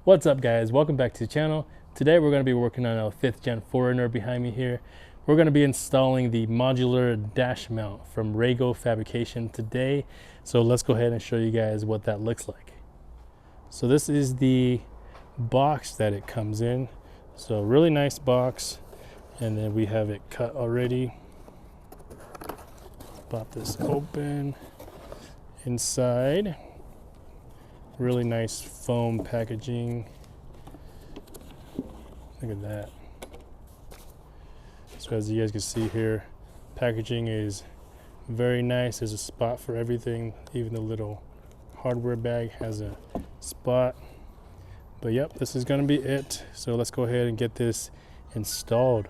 What's up guys, welcome back to the channel. Today we're going to be working on a 5th gen 4Runner behind me here. We're going to be installing the modular dash mount from Rago Fabrication today. So let's go ahead and show you guys what that looks like. So this is the box that it comes in. So really nice box, and then we have it cut already. Pop this open. Inside, really nice foam packaging. Look at that. So as you guys can see here, packaging is very nice. There's a spot for everything. Even the little hardware bag has a spot. But yep, this is gonna be it. So let's go ahead and get this installed.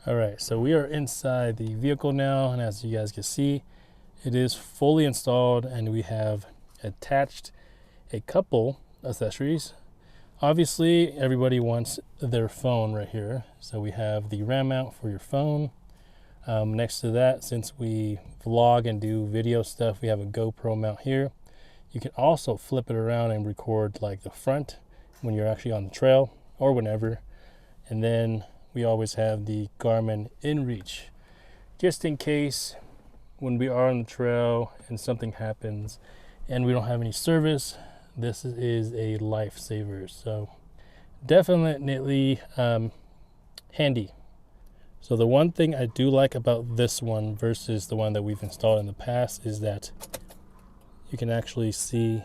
All right, so we are inside the vehicle now, and as you guys can see, it is fully installed, and we have attached a couple accessories. Obviously, everybody wants their phone right here. So we have the RAM mount for your phone. Next to that, since we vlog and do video stuff, we have a GoPro mount here. You can also flip it around and record like the front when you're actually on the trail or whenever. And then we always have the Garmin InReach, just in case when we are on the trail and something happens and we don't have any service. This is a lifesaver. So definitely handy. So the one thing I do like about this one versus the one that we've installed in the past is that you can actually see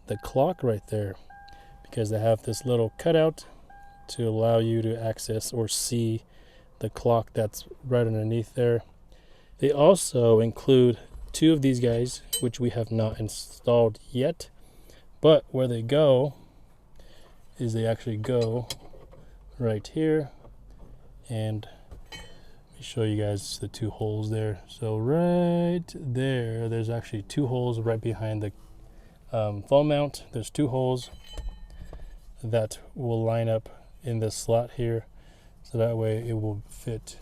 the clock right there, because they have this little cutout to allow you to access or see the clock that's right underneath there. They also include two of these guys, which we have not installed yet, but where they go is they actually go right here, and let me show you guys the two holes there. So right there, there's actually two holes right behind the phone mount. There's two holes that will line up in this slot here, so that way it will fit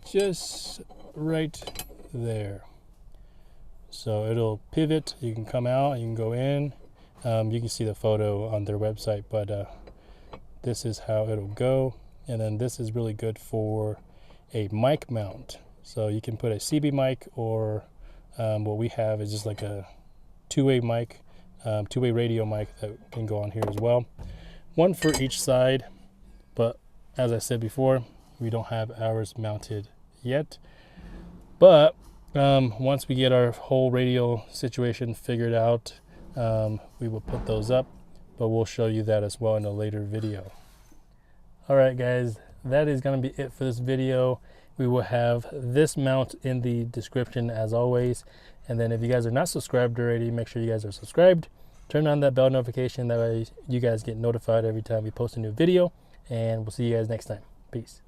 just right there. So it'll pivot, you can come out, you can go in. You can see the photo on their website, but this is how it'll go. And then this is really good for a mic mount. So you can put a CB mic, or what we have is just like a two-way mic, two-way radio mic that can go on here as well. One for each side, but as I said before, we don't have ours mounted yet. But once we get our whole radio situation figured out, we will put those up, but we'll show you that as well in a later video. All right, guys, that is going to be it for this video. We will have this mount in the description as always. And then if you guys are not subscribed already, make sure you guys are subscribed. Turn on that bell notification. That way you guys get notified every time we post a new video. And we'll see you guys next time. Peace.